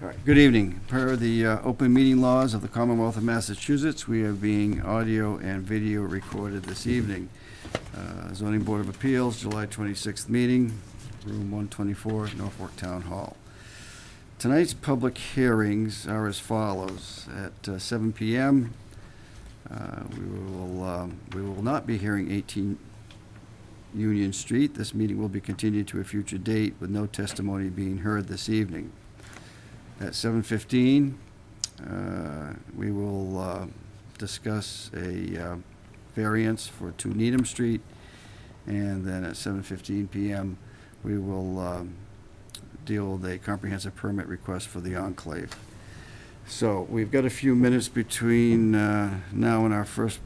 All right. Good evening. Per the open meeting laws of the Commonwealth of Massachusetts, we are being audio and video recorded this evening. Zoning Board of Appeals, July 26th meeting, room 124, Norfolk Town Hall. Tonight's public hearings are as follows. At 7 p.m., we will not be hearing 18 Union Street. This meeting will be continued to a future date with no testimony being heard this evening. At 7:15, we will discuss a variance for 2 Needham Street, and then at 7:15 p.m., we will deal with a comprehensive permit request for the Enclave. So we've got a few minutes between now and our first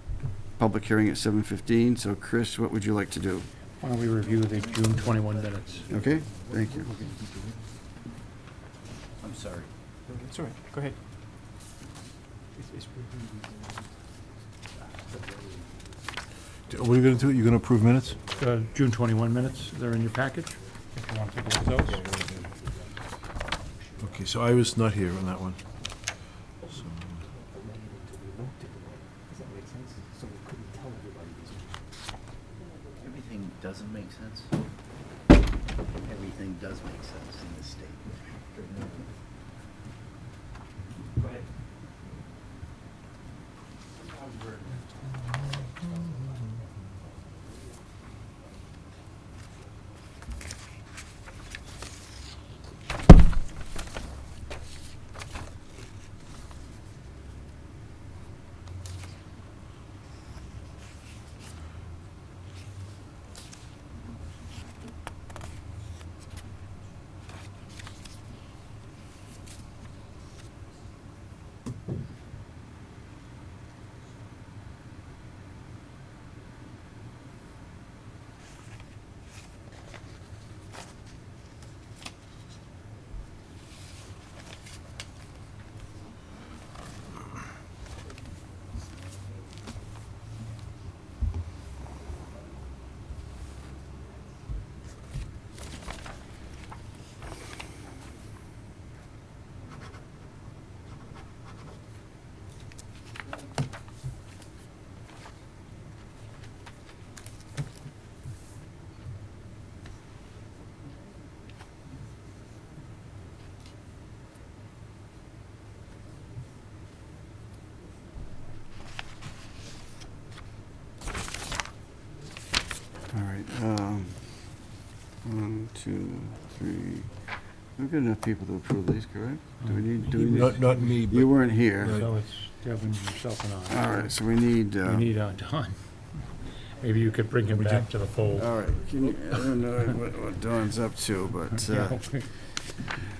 public hearing at 7:15. So Chris, what would you like to do? Why don't we review the June 21 minutes? Okay, thank you. I'm sorry. That's all right. Go ahead. What are you going to do? You're going to approve minutes? June 21 minutes, they're in your package, if you want to take a look at those. Okay, so I was not here on that one. So, Everything doesn't make sense. Everything does make sense in this state. Go ahead. All right, 1, 2, 3. We've got enough people to approve these, correct? Do we need? not me, but You weren't here. So it's Devin, yourself, and I. All right, so we need. We need Don. Maybe you could bring him back to the fold. All right, I don't know what Don's up to, but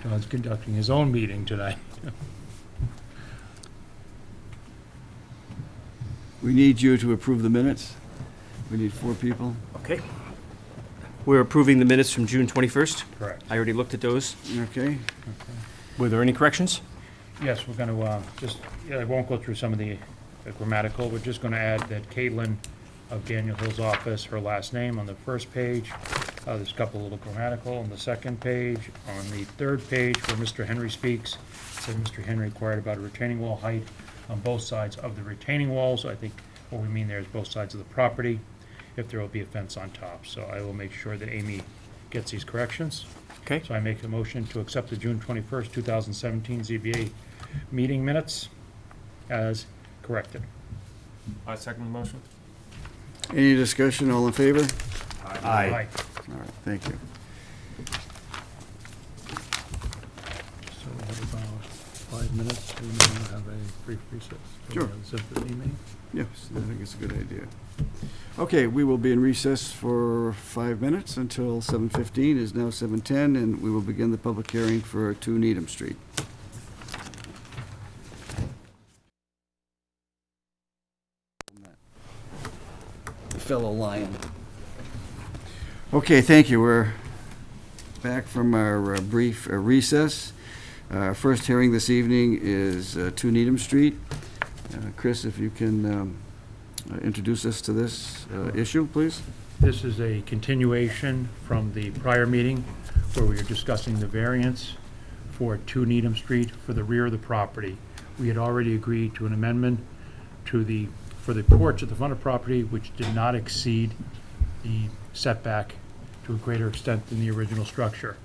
Don's conducting his own meeting tonight. we need you to approve the minutes. We need 4 people. Okay. We're approving the minutes from June 21st. Correct. I already looked at those. Okay. Were there any corrections? Yes, we're going to I won't go through some of the grammatical. We're just going to add that Caitlin of Daniel Hill's office, her last name on the first page. There's a couple little grammatical on the second page. On the third page, where Mr. Henry speaks, it said Mr. Henry inquired about a retaining wall height on both sides of the retaining walls. I think what we mean there is both sides of the property, if there will be a fence on top. So I will make sure that Amy gets these corrections. Okay. So I make a motion to accept the June 21st, 2017 ZBA meeting minutes as corrected. I second the motion. Any discussion? All in favor? Aye. All right, thank you. So we have about 5 minutes. We may have a brief recess. Sure. Zip meeting. Yes, I think it's a good idea. Okay, we will be in recess for 5 minutes until 7:15. It is now 7:10, and we will begin the public hearing for 2 Needham Street. Fellow lion. Okay, thank you. We're back from our brief recess. First hearing this evening is 2 Needham Street. Chris, if you can introduce us to this issue, please. This is a continuation from the prior meeting where we were discussing the variance for 2 Needham Street for the rear of the property. We had already agreed to an amendment for the porch at the front of the property, which did not exceed the setback to a greater extent than the original structure.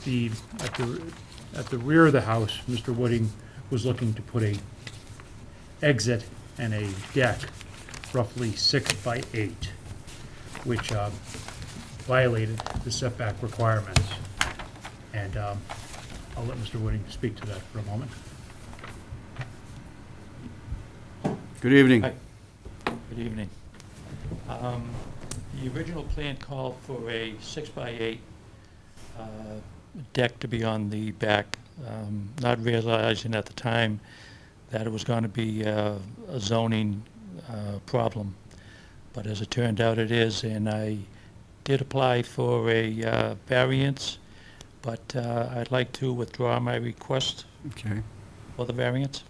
At the rear of the house, Mr. Wooding was looking to put a exit and a deck roughly 6 by 8, which violated the setback requirements. And I'll let Mr. Wooding speak to that for a moment. Good evening. Hi. Good evening. The original plan called for a 6x8 deck to be on the back, not realizing at the time that it was going to be a zoning problem. But as it turned out, it is, and I did apply for a variance, but I'd like to withdraw my request Okay. for the variance.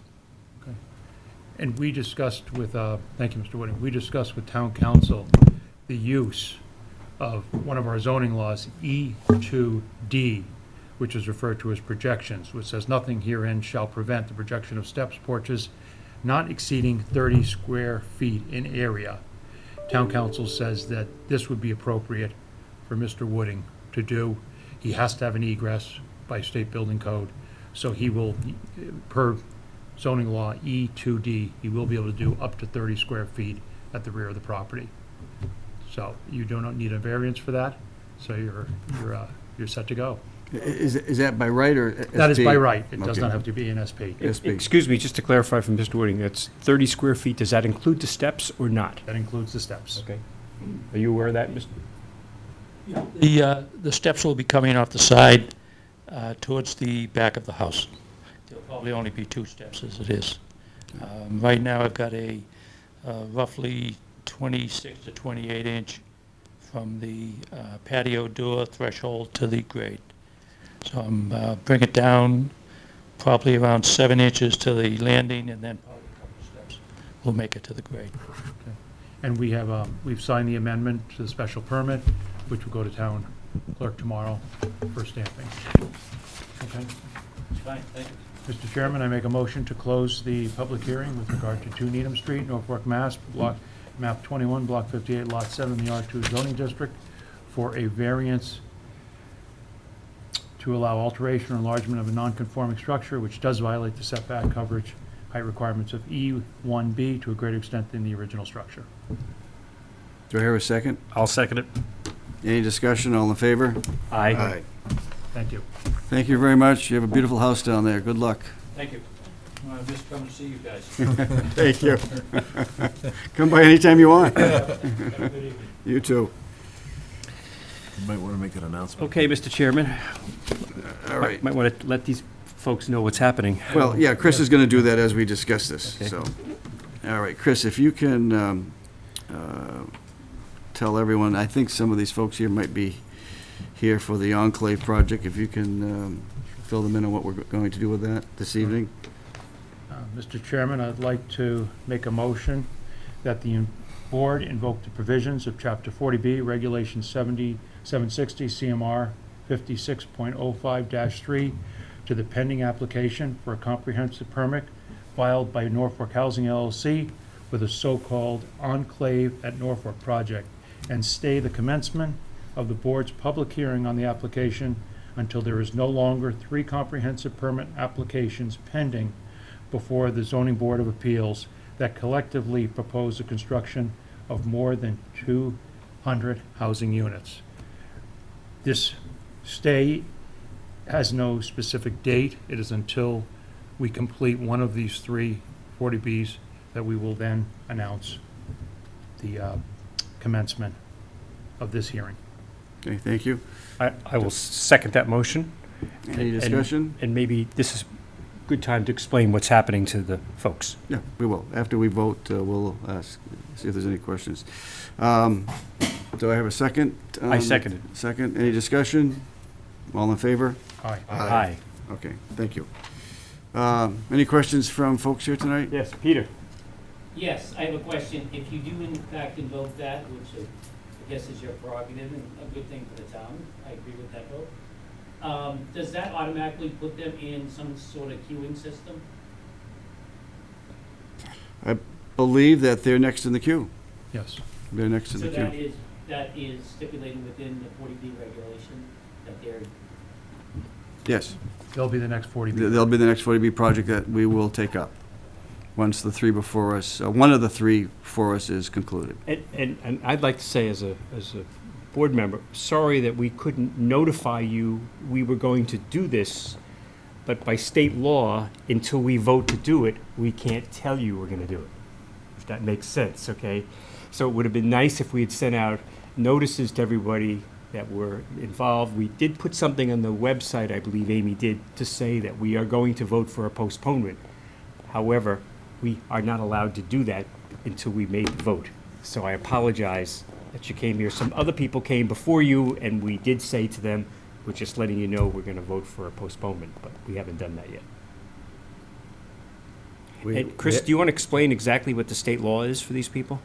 And we discussed with, thank you, Mr. Wooding, we discussed with town council the use of one of our zoning laws, E2D, which is referred to as projections, which says nothing herein shall prevent the projection of steps, porches, not exceeding 30 square feet in area. Town council says that this would be appropriate for Mr. Wooding to do. He has to have an egress by state building code, so he will, per zoning law E2D, he will be able to do up to 30 square feet at the rear of the property. So you do not need a variance for that, so you're set to go. Is that by right or SP? That is by right. It does Okay. not have to be an SP. SP. Excuse me, just to clarify from Mr. Wooding, that's 30 square feet. Does that include the steps or not? That includes the steps. Okay. Are you aware of that, Mr.? The steps will be coming off the side towards the back of the house. There'll probably only be 2 steps as it is. Right now, I've got a roughly 26 to 28 inch from the patio door threshold to the grade. So I'm bring it down probably around 7 inches to the landing, and then probably a couple of steps will make it to the grade. And we have, we've signed the amendment to the special permit, which will go to town clerk tomorrow for stamping. Okay. Fine, thank you. Mr. Chairman, I make a motion to close the public hearing with regard to 2 Needham Street, Norfolk, Mass., block, map 21, block 58, lot 7, the R2 zoning district, for a variance to allow alteration or enlargement of a non-conforming structure which does violate the setback coverage height requirements of E1B to a greater extent than the original structure. Do I hear a second? I'll second it. Any discussion? All in favor? Aye. Thank you. Thank you very much. You have a beautiful house down there. Good luck. Thank you. I just come to see you guys. Thank you. Come by anytime you want. Have a good evening. You too. You might want to make an announcement. Okay, Mr. Chairman. All right. Might want to let these folks know what's happening. Well, yeah, Chris is going to do that as we discuss this, Okay. so. All right, Chris, if you can tell everyone, I think some of these folks here might be here for the Enclave project, if you can fill them in on what we're going to do with that this evening. Mr. Chairman, I'd like to make a motion that the board invoke the provisions of Chapter 40B, Regulation 760, CMR 56.05-3 to the pending application for a comprehensive permit filed by Norfolk Housing LLC with a so-called Enclave at Norfolk project, and stay the commencement of the board's public hearing on the application until there is no longer 3 comprehensive permit applications pending before the Zoning Board of Appeals that collectively propose the construction of more than 200 housing units. This stay has no specific date. It is until we complete one of these 3 40Bs that we will then announce the commencement of this hearing. Okay, thank you. I will second that motion. Any And- discussion? And maybe this is a good time to explain what's happening to the folks. Yeah, we will. After we vote, we'll ask, see if there's any questions. Do I have a second? I second it. Second. Any discussion? All in favor? Aye. Aye. Okay, thank you. Any questions from folks here tonight? Yes, Peter. Yes, I have a question. If you do in fact invoke that, which I guess is your prerogative and a good thing for the town, I agree with that vote. Does that automatically put them in some sort of queuing system? I believe that they're next in the queue. Yes. They're next in So the that queue. is stipulated within the 40B regulation, that they're, Yes. They'll be the next 40B. They'll be the next 40B project that we will take up, once the three before us, one of the three for us is concluded. And I'd like to say as a board member, sorry that we couldn't notify you we were going to do this, but by state law, until we vote to do it, we can't tell you we're gonna do it, if that makes sense, okay? So it would have been nice if we had sent out notices to everybody that were involved. We did put something on the website, I believe Amy did, to say that we are going to vote for a postponement. However, we are not allowed to do that until we made the vote. So I apologize that you came here. Some other people came before you, and we did say to them, we're just letting you know we're gonna vote for a postponement, but we haven't done that yet. And Chris, do you want to explain exactly what the state law is for these people?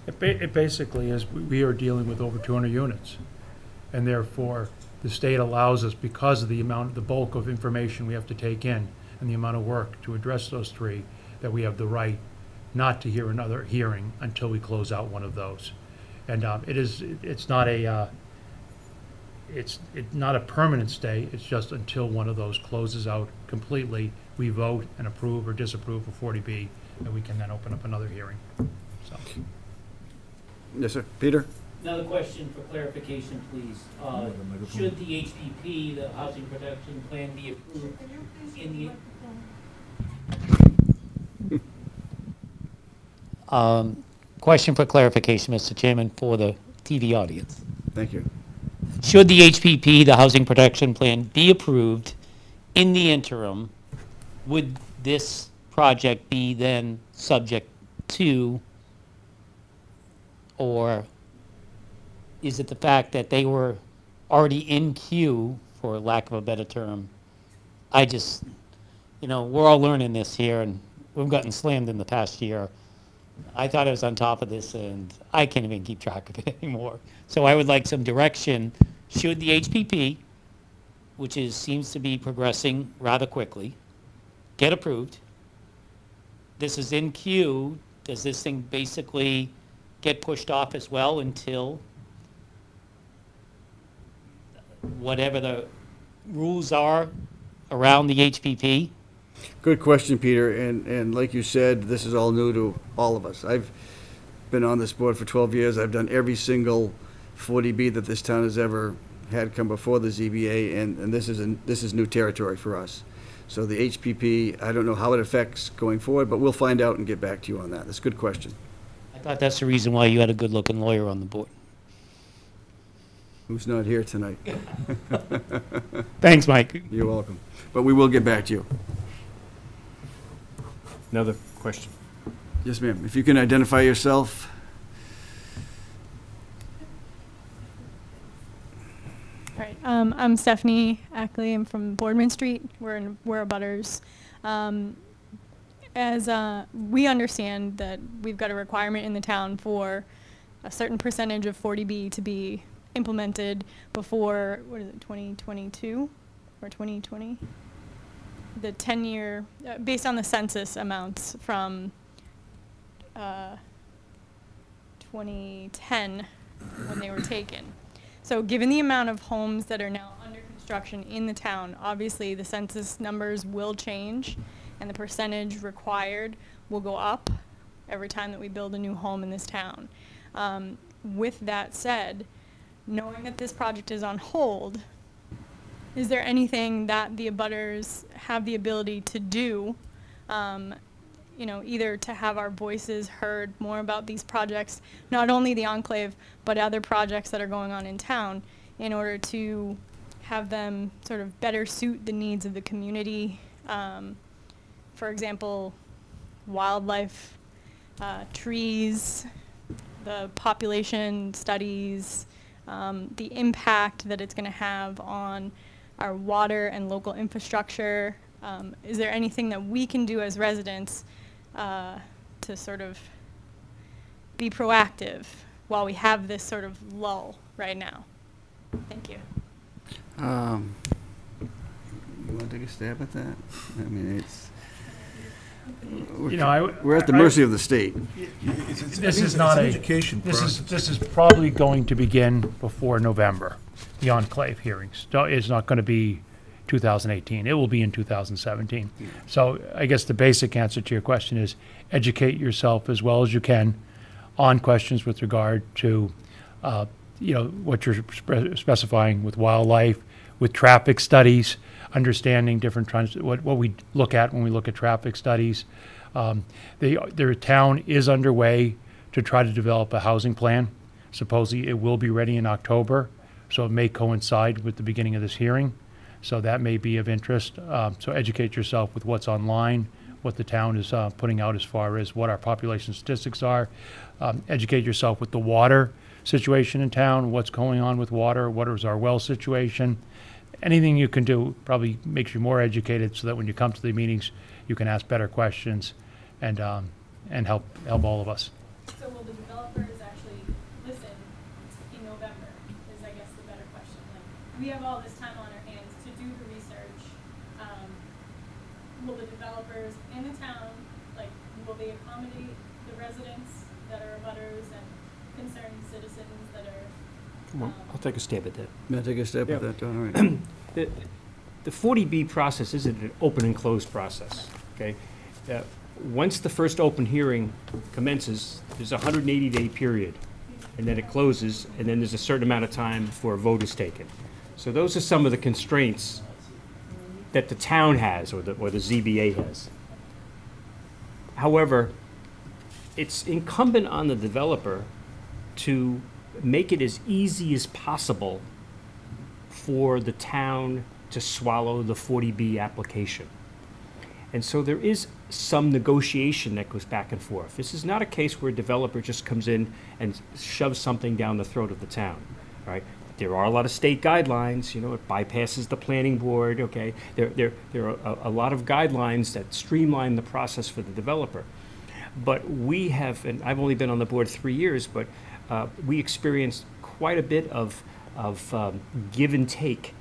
It basically is, we are dealing with over 200 units. And therefore, the state allows us, because of the bulk of information we have to take in and the amount of work to address those three, that we have the right not to hear another hearing until we close out one of those. And it's not a permanent stay, it's just until one of those closes out completely, we vote and approve or disapprove for 40B, and we can then open up another hearing. So. Yes, sir. Peter? another question for clarification, please. Should the HPP, the Housing Production Plan, be approved in the Question for clarification, Mr. Chairman, for the TV audience. Thank you. Should the HPP, the Housing Protection Plan, be approved in the interim, would this project be then subject to, or is it the fact that they were already in queue, for lack of a better term? I just, we're all learning this here, and we've gotten slammed in the past year. I thought I was on top of this, and I can't even keep track of it anymore. So I would like some direction. Should the HPP, which seems to be progressing rather quickly, get approved? This is in queue. Does this thing basically get pushed off as well until whatever the rules are around the HPP? Good question, Peter, and like you said, this is all new to all of us. I've been on this board for 12 years. I've done every single 40B that this town has ever had come before the ZBA, and this is new territory for us. So the HPP, I don't know how it affects going forward, but we'll find out and get back to you on that. That's a good question. I thought that's the reason why you had a good-looking lawyer on the board. Who's not here tonight? Thanks, Mike. You're welcome. But we will get back to you. Another question. Yes, ma'am. If you can identify yourself. All right, I'm Stephanie Ackley. I'm from Boardman Street. We're abutters. As we understand that we've got a requirement in the town for a certain percentage of 40B to be implemented before, 2022 or 2020? The 10-year, based on the census amounts from 2010 when they were taken. So given the amount of homes that are now under construction in the town, obviously the census numbers will change and the percentage required will go up every time that we build a new home in this town. With that said, knowing that this project is on hold, is there anything that the abutters have the ability to do, either to have our voices heard more about these projects, not only the Enclave, but other projects that are going on in town, in order to have them sort of better suit the needs of the community? For example, wildlife, trees, the population studies, the impact that it's going to have on our water and local infrastructure. Is there anything that we can do as residents to sort of be proactive while we have this sort of lull right now? Thank you. You want to take a stab at that? I mean, it's, You know, we're at the mercy of the state. This is not a, education this is probably going to begin before November, the enclave hearings. It's not going to be 2018, it will be in 2017. So I guess the basic answer to your question is educate yourself as well as you can on questions with regard to, what you're specifying with wildlife, with traffic studies, understanding different trends, what we look at when we look at traffic studies. Their town is underway to try to develop a housing plan. Supposedly it will be ready in October, so it may coincide with the beginning of this hearing. So that may be of interest. So educate yourself with what's online, what the town is putting out as far as what our population statistics are. Educate yourself with the water situation in town, what's going on with water, what is our well situation. Anything you can do probably makes you more educated so that when you come to the meetings, you can ask better questions and help all of us. So will the developers actually listen in November, is I guess the better question. Like, we have all this time on our hands to do the research. Will the developers in the town, like, will they accommodate the residents that are abutters and concerned citizens that are? Well, I'll take a stab at that. May I take a stab Yeah. at that, John? All right. The 40B process isn't an open and closed process, okay? Once the first open hearing commences, there's a 180-day period, and then it closes, and then there's a certain amount of time before a vote is taken. So those are some of the constraints that the town has, or the ZBA has. However, it's incumbent on the developer to make it as easy as possible for the town to swallow the 40B application. And so there is some negotiation that goes back and forth. This is not a case where a developer just comes in and shoves something down the throat of the town, right? There are a lot of state guidelines, it bypasses the planning board, okay? There are a lot of guidelines that streamline the process for the developer. But we have, and I've only been on the board 3 years, but we experienced quite a bit of give and take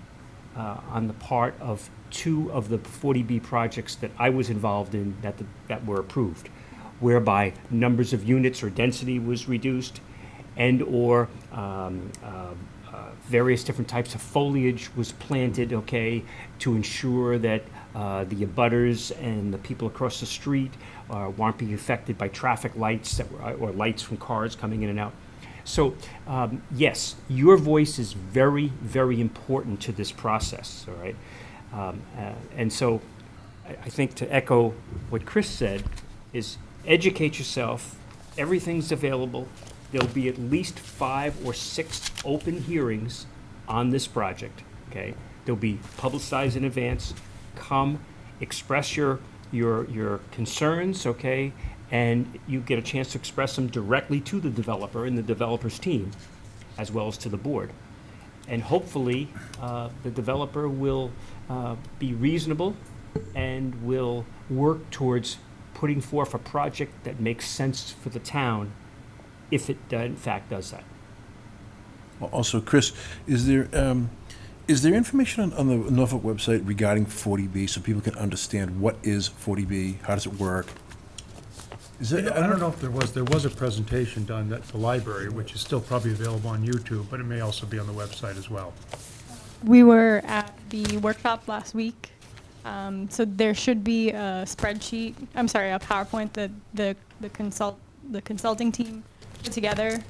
on the part of 2 of the 40B projects that I was involved in that were approved, whereby numbers of units or density was reduced, and/or various different types of foliage was planted, okay, to ensure that the abutters and the people across the street weren't being affected by traffic lights or lights from cars coming in and out. So, yes, your voice is very, very important to this process, all right? And so I think to echo what Chris said is educate yourself. Everything's available. There'll be at least 5 or 6 open hearings on this project, okay? They'll be publicized in advance. Come, express your concerns, okay? And you get a chance to express them directly to the developer and the developer's team, as well as to the board. And hopefully, the developer will be reasonable and will work towards putting forth a project that makes sense for the town, if it in fact does that. Also, Chris, is there information on the Norfolk website regarding 40B so people can understand what is 40B, how does it work? Is I it, don't know if there was a presentation done at the library, which is still probably available on YouTube, but it may also be on the website as well. We were at the workshop last week, so there should be a spreadsheet, a PowerPoint that the consulting team put together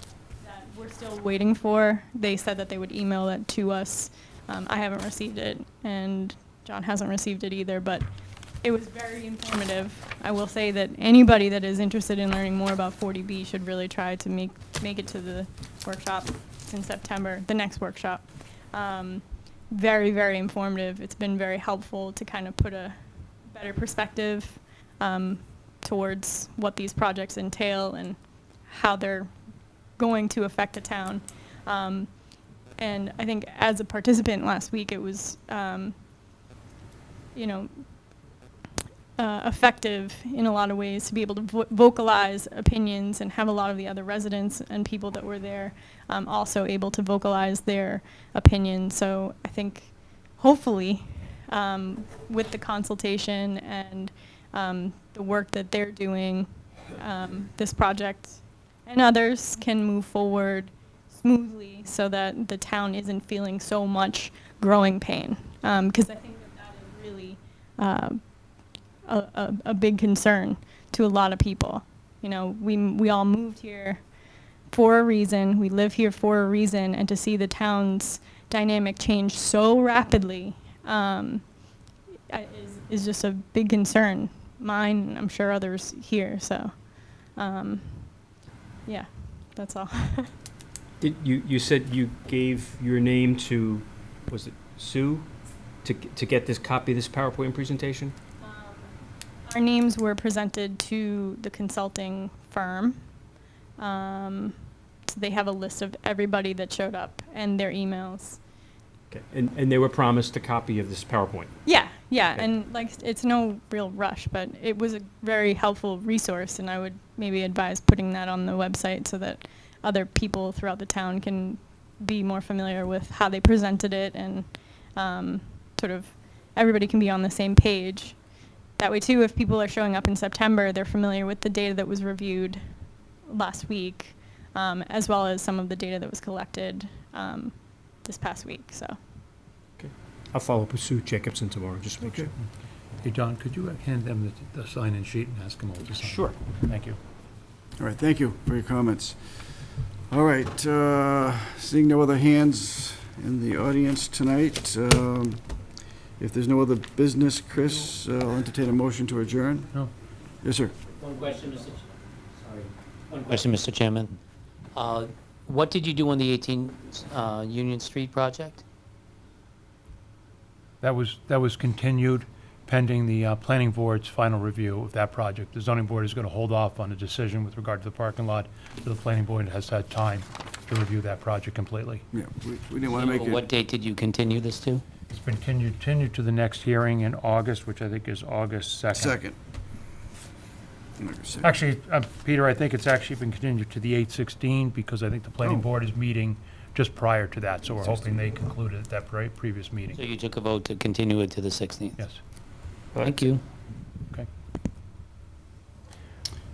that we're still waiting for. They said that they would email it to us. I haven't received it, and John hasn't received it either, but it was very informative. I will say that anybody that is interested in learning more about 40B should really try to make it to the workshop in September, the next workshop. Very, very informative. It's been very helpful to kind of put a better perspective towards what these projects entail and how they're going to affect the town. And I think as a participant last week, it was, effective in a lot of ways to be able to vocalize opinions and have a lot of the other residents and people that were there also able to vocalize their opinions. So I think hopefully with the consultation and the work that they're doing, this project and others can move forward smoothly so that the town isn't feeling so much growing pain. Because I think that is really a big concern to a lot of people. You know, we all moved here for a reason. We live here for a reason, and to see the town's dynamic change so rapidly is just a big concern. Mine, and I'm sure others here. So, yeah, that's all. You said you gave your name to, was it Sue, to get this copy of this PowerPoint presentation? Our names were presented to the consulting firm. So they have a list of everybody that showed up and their emails. Okay. And they were promised a copy of this PowerPoint? Yeah, yeah, Okay. and like it's no real rush, but it was a very helpful resource, and I would maybe advise putting that on the website so that other people throughout the town can be more familiar with how they presented it, and sort of everybody can be on the same page. That way too, if people are showing up in September, they're familiar with the data that was reviewed last week, as well as some of the data that was collected this past week. So. Okay. I'll follow up with Sue Jacobson tomorrow, just to make sure. Hey, John, could you hand them the sign-in sheet and ask them all to sign? Sure. Thank you. All right, thank you for your comments. All right, seeing no other hands in the audience tonight, if there's no other business, Chris, I'll entertain a motion to adjourn. No. Yes, sir. One question, One question, Mr. Chairman. What did you do on the 18 Union Street project? That was continued pending the planning board's final review of that project. The zoning board is going to hold off on a decision with regard to the parking lot, so the planning board has had time to review that project completely. Yeah, we didn't want to make it. What date did you continue this to? It's been continued to the next hearing in August, which I think is August 2nd. Second. Actually, Peter, I think it's actually been continued to the 8/16 because I think the planning board is meeting just prior to that, so we're hoping they concluded at that previous meeting. So you took a vote to continue it to the 16th? Yes. Thank you. Okay.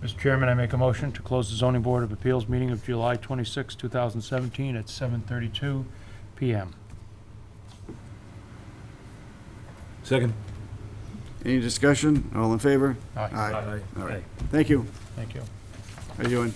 Mr. Chairman, I make a motion to close the zoning board of appeals meeting of July 26, 2017 at 7:32 PM. Second. Any discussion? All in favor? Aye. All right. Thank you. Thank you. How you doing?